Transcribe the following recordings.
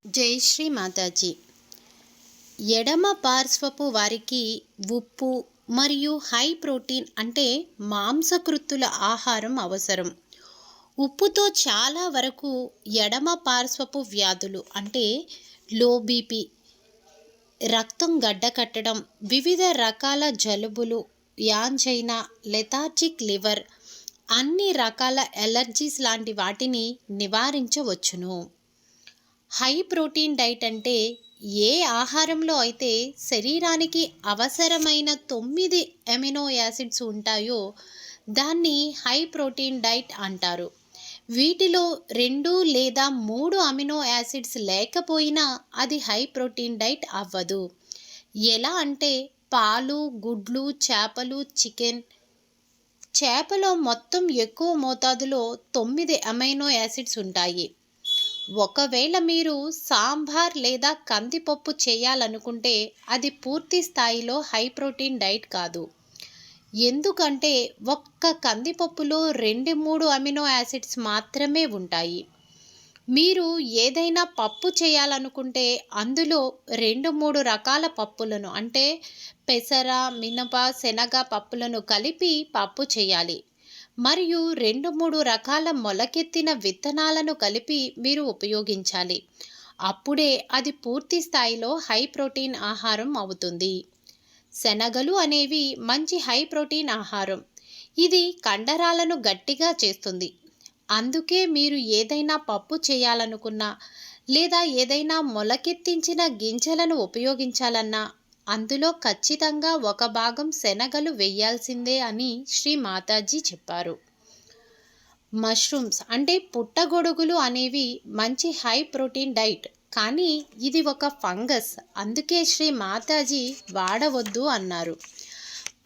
జై శ్రీ మాతాజీ. ఎడమ పార్శ్వపు వారికి ఉప్పు మరియు హై ప్రోటీన్ అంటే మాంసకృత్తుల ఆహారం అవసరం. ఉప్పుతో చాలా వరకు ఎడమ పార్శ్వపు వ్యాధులు అంటే లో బీపీ, రక్తం గడ్డకట్టడం, వివిధ రకాల జలుబులు, యాంజైనా, లెథార్జిక్ లివర్, అన్ని రకాల ఎలర్జీస్ లాంటి వాటిని నివారించవచ్చును. హై ప్రోటీన్ డైట్ అంటే ఏ ఆహారంలో అయితే శరీరానికి అవసరమైన 9 అమినో యాసిడ్స్ ఉంటాయో దాన్ని హై ప్రోటీన్ డైట్ అంటారు. వీటిలో 2 లేదా 3 అమినో యాసిడ్స్ లేకపోయినా అది హై ప్రోటీన్ డైట్ అవ్వదు. ఎలా అంటే పాలు, గుడ్లు, చేపలు, చికెన్. చేపలో మొత్తం ఎక్కువ మోతాదులో 9 అమైనో యాసిడ్స్ ఉంటాయి. ఒకవేళ మీరు సాంబార్ లేదా కందిపప్పు చేయాలనుకుంటే అది పూర్తి స్థాయిలో హై ప్రోటీన్ డైట్ కాదు. ఎందుకంటే ఒక్క కందిపప్పులో 2-3 అమినో యాసిడ్స్ మాత్రమే ఉంటాయి. మీరు ఏదైనా పప్పు చేయాలనుకుంటే అందులో 2-3 రకాల పప్పులను అంటే పెసర, మినప, శనగ పప్పులను కలిపి పప్పు చేయాలి. మరియు 2-3 రకాల మొలకెత్తిన విత్తనాలను కలిపి మీరు ఉపయోగించాలి. అప్పుడే అది పూర్తి స్థాయిలో హై ప్రోటీన్ ఆహారం అవుతుంది. శనగలు అనేవి మంచి హై ప్రోటీన్ ఆహారం. ఇది కండరాలను గట్టిగా చేస్తుంది. అందుకే మీరు ఏదైనా పప్పు చేయాలనుకున్నా లేదా ఏదైనా మొలకెత్తించిన గింజలను ఉపయోగించాలన్నా అందులో ఖచ్చితంగా ఒక భాగం శనగలు వేయాల్సిందే అని శ్రీ మాతాజీ చెప్పారు. మష్రూమ్స్ అంటే పుట్టగొడుగులు అనేవి మంచి హై ప్రోటీన్ డైట్. కానీ ఇది ఒక ఫంగస్, అందుకే శ్రీ మాతాజీ వాడవద్దు అన్నారు.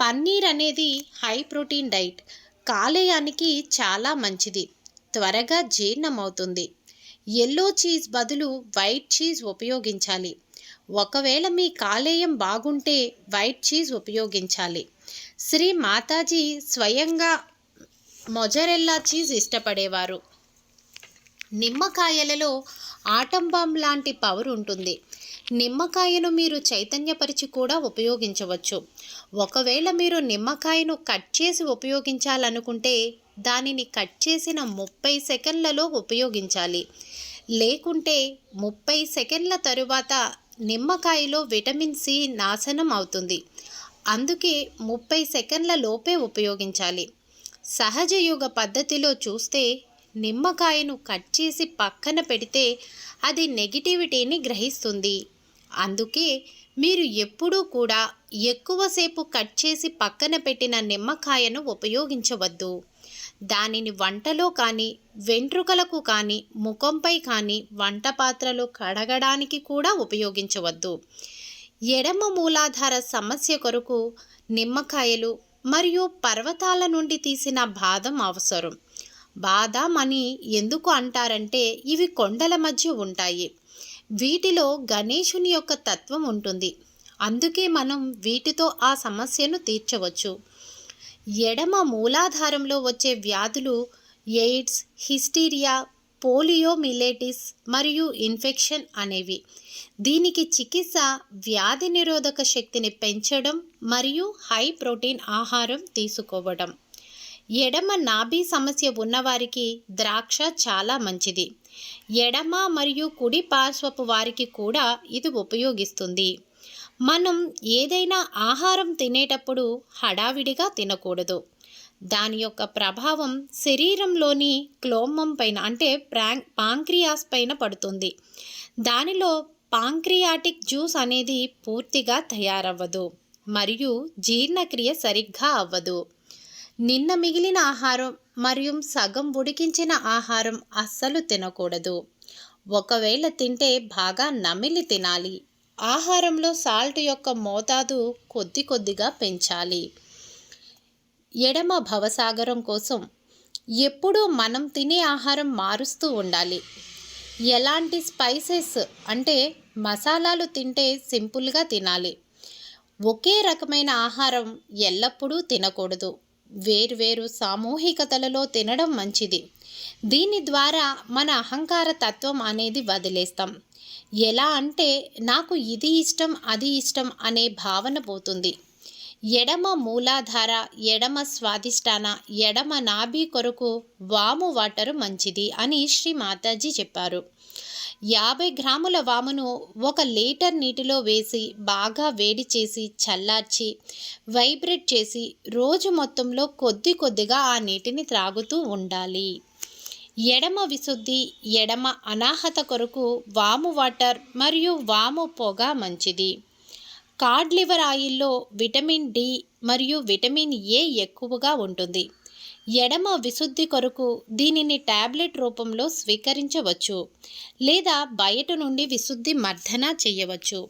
పన్నీర్ అనేది హై ప్రోటీన్ డైట్. కాలేయానికి చాలా మంచిది, త్వరగా జీర్ణమవుతుంది. ఎల్లో చీజ్ బదులు వైట్ చీజ్ ఉపయోగించాలి. ఒకవేళ మీ కాలేయం బాగుంటే వైట్ చీజ్ ఉపయోగించాలి. శ్రీ మాతాజీ స్వయంగా మొజరెల్లా చీజ్ ఇష్టపడేవారు. నిమ్మకాయలలో ఆటం బాంబ్ లాంటి పవర్ ఉంటుంది. నిమ్మకాయను మీరు చైతన్యపరిచి కూడా ఉపయోగించవచ్చు. ఒకవేళ మీరు నిమ్మకాయను కట్ చేసి ఉపయోగించాలనుకుంటే దానిని కట్ చేసిన 30 సెకండ్లలో ఉపయోగించాలి. లేకుంటే 30 సెకండ్ల తరువాత నిమ్మకాయలో విటమిన్ సి నాశనం అవుతుంది. అందుకే 30 సెకండ్ల లోపే ఉపయోగించాలి. సహజ యోగ పద్ధతిలో చూస్తే నిమ్మకాయను కట్ చేసి పక్కన పెడితే అది నెగిటివిటీని గ్రహిస్తుంది. అందుకే మీరు ఎప్పుడూ కూడా ఎక్కువసేపు కట్ చేసి పక్కన పెట్టిన నిమ్మకాయను ఉపయోగించవద్దు. దానిని వంటలో కానీ, వెంట్రుకలకు కానీ, ముఖంపై కానీ, వంట పాత్రలో కడగడానికి కూడా ఉపయోగించవద్దు. ఎడమ మూలాధార సమస్య కొరకు నిమ్మకాయలు మరియు పర్వతాల నుండి తీసిన బాదం అవసరం. బాదాం అని ఎందుకు అంటారంటే ఇవి కొండల మధ్య ఉంటాయి. వీటిలో గణేశుని యొక్క తత్వం ఉంటుంది. అందుకే మనం వీటితో ఆ సమస్యను తీర్చవచ్చు. ఎడమ మూలాధారంలో వచ్చే వ్యాధులు ఎయిడ్స్, హిస్టీరియా, పోలియోమిలేటిస్ మరియు ఇన్ఫెక్షన్ అనేవి. దీనికి చికిత్స వ్యాధి నిరోధక శక్తిని పెంచడం మరియు హై ప్రోటీన్ ఆహారం తీసుకోవడం. ఎడమ నాభి సమస్య ఉన్నవారికి ద్రాక్ష చాలా మంచిది. ఎడమ మరియు కుడి పార్శ్వపు వారికి కూడా ఇది ఉపయోగిస్తుంది. మనం ఏదైనా ఆహారం తినేటప్పుడు హడావిడిగా తినకూడదు. దాని యొక్క ప్రభావం శరీరంలోని క్లోమం పైన అంటే పాంక్రియాస్ పైన పడుతుంది. దానిలో పాంక్రియాటిక్ జ్యూస్ అనేది పూర్తిగా తయారవ్వదు మరియు జీర్ణక్రియ సరిగ్గా అవ్వదు. నిన్న మిగిలిన ఆహారం మరియు సగం ఉడికించిన ఆహారం అస్సలు తినకూడదు. ఒకవేళ తింటే బాగా నమిలి తినాలి. ఆహారంలో సాల్ట్ యొక్క మోతాదు కొద్దిగా పెంచాలి. ఎడమ భవసాగరం కోసం ఎప్పుడూ మనం తినే ఆహారం మారుస్తూ ఉండాలి. ఎలాంటి స్పైసెస్ అంటే మసాలాలు తింటే సింపుల్గా తినాలి. ఒకే రకమైన ఆహారం ఎల్లప్పుడూ తినకూడదు. వేర్వేరు సామూహికతలలో తినడం మంచిది. దీని ద్వారా మన అహంకార తత్వం అనేది వదిలేస్తాం. ఎలా అంటే నాకు ఇది ఇష్టం అది ఇష్టం అనే భావన పోతుంది. ఎడమ మూలాధార, ఎడమ స్వాదిష్టాన, ఎడమ నాభి కొరకు వాము వాటరు మంచిది అని శ్రీ మాతాజీ చెప్పారు. 50 గ్రాముల వామును 1 లీటర్ నీటిలో వేసి బాగా వేడి చేసి చల్లార్చి వైబ్రేట్ చేసి రోజు మొత్తంలో కొద్ది కొద్దిగా ఆ నీటిని త్రాగుతూ ఉండాలి. ఎడమ విశుద్ధి, ఎడమ అనాహత కొరకు వాము వాటర్ మరియు వాము పొగ మంచిది. కాడ్ లివర్ ఆయిల్లో విటమిన్ డి మరియు విటమిన్ ఏ ఎక్కువగా ఉంటుంది. ఎడమ విశుద్ధి కొరకు దీనిని టాబ్లెట్ రూపంలో స్వీకరించవచ్చు లేదా బయట నుండి విశుద్ధి మర్దన చేయవచ్చు.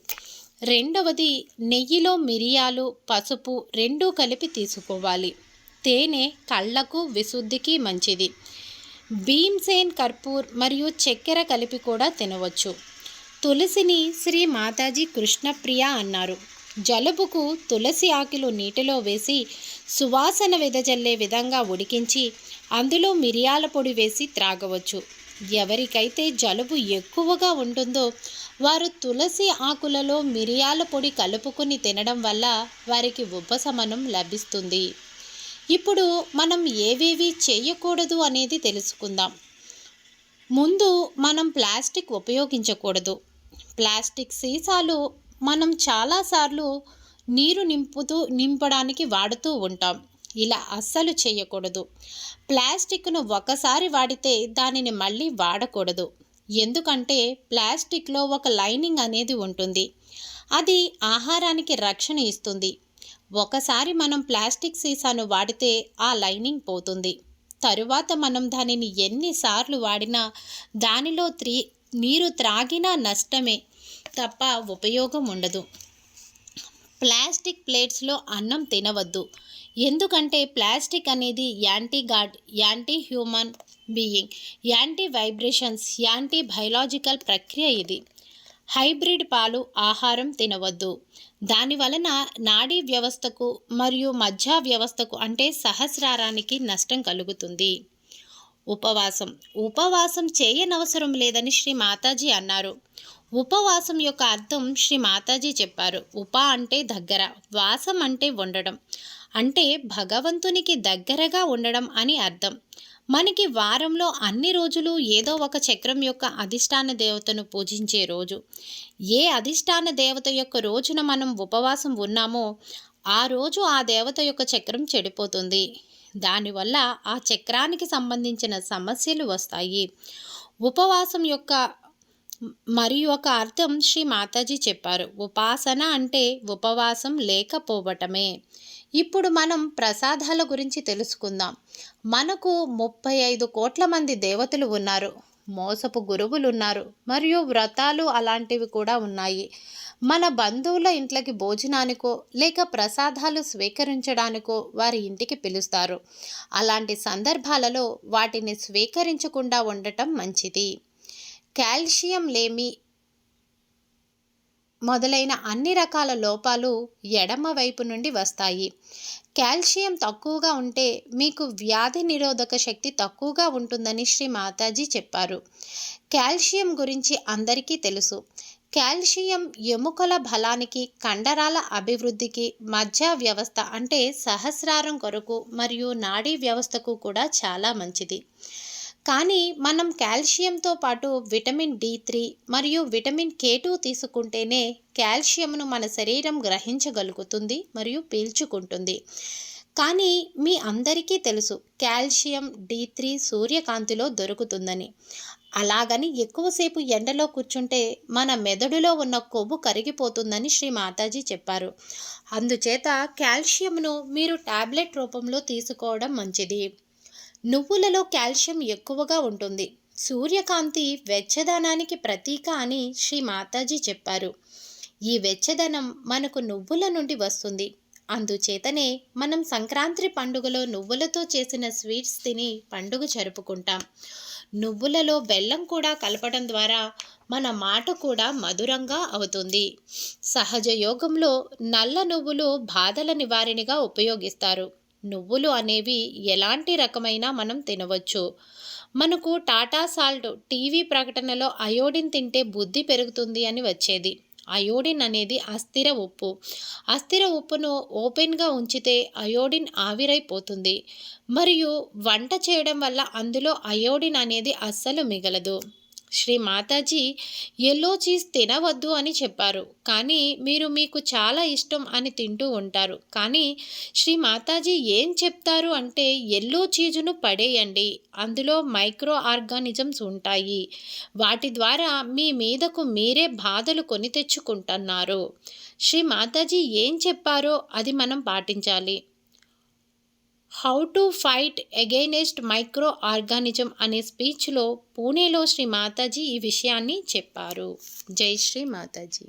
రెండవది, నెయ్యిలో మిరియాలు, పసుపు రెండూ కలిపి తీసుకోవాలి. తేనె కళ్ళకు విశుద్ధికి మంచిది. భీమ్సేన్ కర్పూర్ మరియు చక్కెర కలిపి కూడా తినవచ్చు. తులసిని శ్రీ మాతాజీ కృష్ణప్రియ అన్నారు. జలుబుకు తులసి ఆకులు నీటిలో వేసి సువాసన వెదజల్లే విధంగా ఉడికించి అందులో మిరియాల పొడి వేసి త్రాగవచ్చు. ఎవరికైతే జలుబు ఎక్కువగా ఉంటుందో వారు తులసి ఆకులలో మిరియాల పొడి కలుపుకొని తినడం వల్ల వారికి ఉపశమనం లభిస్తుంది. ఇప్పుడు మనం ఏవేవి చేయకూడదు అనేది తెలుసుకుందాం. ముందు మనం ప్లాస్టిక్ ఉపయోగించకూడదు. ప్లాస్టిక్ సీసాలు మనం చాలాసార్లు నీరు నింపడానికి వాడుతూ ఉంటాం. ఇలా అస్సలు చేయకూడదు. ప్లాస్టిక్ను ఒకసారి వాడితే దానిని మళ్ళీ వాడకూడదు. ఎందుకంటే ప్లాస్టిక్లో ఒక లైనింగ్ అనేది ఉంటుంది. అది ఆహారానికి రక్షణ ఇస్తుంది. ఒకసారి మనం ప్లాస్టిక్ సీసాను వాడితే ఆ లైనింగ్ పోతుంది. తరువాత మనం దానిని ఎన్నిసార్లు వాడినా దానిలో నీరు త్రాగినా నష్టమే తప్ప ఉపయోగం ఉండదు. ప్లాస్టిక్ ప్లేట్స్లో అన్నం తినవద్దు. ఎందుకంటే ప్లాస్టిక్ అనేది anti God, anti human being, anti vibrations, anti biological ప్రక్రియ ఇది. హైబ్రిడ్ పాలు ఆహారం తినవద్దు. దాని వలన నాడీ వ్యవస్థకు మరియు మజ్జా వ్యవస్థకు అంటే సహస్రారానికి నష్టం కలుగుతుంది. ఉపవాసం చేయనవసరం లేదని శ్రీ మాతాజీ అన్నారు. ఉపవాసం యొక్క అర్థం శ్రీ మాతాజీ చెప్పారు. అంటే దగ్గర, వాసం అంటే ఉండడం, అంటే భగవంతునికి దగ్గరగా ఉండడం అని అర్థం. మనకి వారంలో అన్ని రోజులు ఏదో ఒక చక్రం యొక్క అధిష్టాన దేవతను పూజించే రోజు. ఏ అధిష్టాన దేవత యొక్క రోజున మనం ఉపవాసం ఉన్నామో ఆ రోజు ఆ దేవత యొక్క చక్రం చెడిపోతుంది. దానివల్ల ఆ చక్రానికి సంబంధించిన సమస్యలు వస్తాయి. ఉపవాసం యొక్క మరి ఒక అర్థం శ్రీ మాతాజీ చెప్పారు. ఉపాసన అంటే ఉపవాసం లేకపోవటమే. ఇప్పుడు మనం ప్రసాదాల గురించి తెలుసుకుందాం. మనకు 35 కోట్ల మంది దేవతలు ఉన్నారు. మోసపు గురువులు ఉన్నారు మరియు వ్రతాలు అలాంటివి కూడా ఉన్నాయి. మన బంధువుల ఇంట్లోకి భోజనానికో లేక ప్రసాదాలు స్వీకరించడానికో వారి ఇంటికి పిలుస్తారు. అలాంటి సందర్భాలలో వాటిని స్వీకరించకుండా ఉండటం మంచిది. కాల్షియం లేమి మొదలైన అన్ని రకాల లోపాలు ఎడమ వైపు నుండి వస్తాయి. కాల్షియం తక్కువగా ఉంటే మీకు వ్యాధి నిరోధక శక్తి తక్కువగా ఉంటుందని శ్రీ మాతాజీ చెప్పారు. కాల్షియం గురించి అందరికీ తెలుసు. కాల్షియం ఎముకల బలానికి, కండరాల అభివృద్ధికి, మజ్జా వ్యవస్థ అంటే సహస్రారం కొరకు మరియు నాడీ వ్యవస్థకు కూడా చాలా మంచిది. కానీ మనం కాల్షియంతో పాటు విటమిన్ D3 మరియు విటమిన్ K2 తీసుకుంటేనే కాల్షియంను మన శరీరం గ్రహించగలుగుతుంది మరియు పీల్చుకుంటుంది. కానీ మీ అందరికీ తెలుసు కాల్షియం D3 సూర్యకాంతిలో దొరుకుతుందని. అలాగని ఎక్కువసేపు ఎండలో కూర్చుంటే మన మెదడులో ఉన్న కొవ్వు కరిగిపోతుందని శ్రీ మాతాజీ చెప్పారు. అందుచేత కాల్షియంను మీరు టాబ్లెట్ రూపంలో తీసుకోవడం మంచిది. నువ్వులలో కాల్షియం ఎక్కువగా ఉంటుంది. సూర్యకాంతి వెచ్చదనానికి ప్రతీక అని శ్రీ మాతాజీ చెప్పారు. ఈ వెచ్చదనం మనకు నువ్వుల నుండి వస్తుంది. అందుచేతనే మనం సంక్రాంతి పండుగలో నువ్వులతో చేసిన స్వీట్స్ తిని పండుగ జరుపుకుంటాం. నువ్వులలో బెల్లం కూడా కలపడం ద్వారా మన మాట కూడా మధురంగా అవుతుంది. సహజ యోగంలో నల్ల నువ్వులు బాధల నివారణగా ఉపయోగిస్తారు. నువ్వులు అనేవి ఎలాంటి రకమైన మనం తినవచ్చు. మనకు టాటా సాల్ట్ టీవీ ప్రకటనలో అయోడిన్ తింటే బుద్ధి పెరుగుతుంది అని వచ్చేది. అయోడిన్ అనేది అస్థిర ఉప్పు. అస్థిర ఉప్పును ఓపెన్గా ఉంచితే అయోడిన్ ఆవిరైపోతుంది మరియు వంట చేయడం వల్ల అందులో అయోడిన్ అనేది అస్సలు మిగలదు. శ్రీ మాతాజీ ఎల్లో చీజ్ తినవద్దు అని చెప్పారు, కానీ మీరు మీకు చాలా ఇష్టం అని తింటూ ఉంటారు. కానీ శ్రీ మాతాజీ ఏం చెప్తారు అంటే ఎల్లో చీజును పడేయండి, అందులో మైక్రో ఆర్గానిజమ్స్ ఉంటాయి, వాటి ద్వారా మీ మీదకు మీరే బాధలు కొని తెచ్చుకుంటున్నారు. శ్రీ మాతాజీ ఏం చెప్పారో అది మనం పాటించాలి. How to fight against micro organism అనే స్పీచ్లో పూణేలో శ్రీ మాతాజీ ఈ విషయాన్ని చెప్పారు. జై శ్రీ మాతాజీ.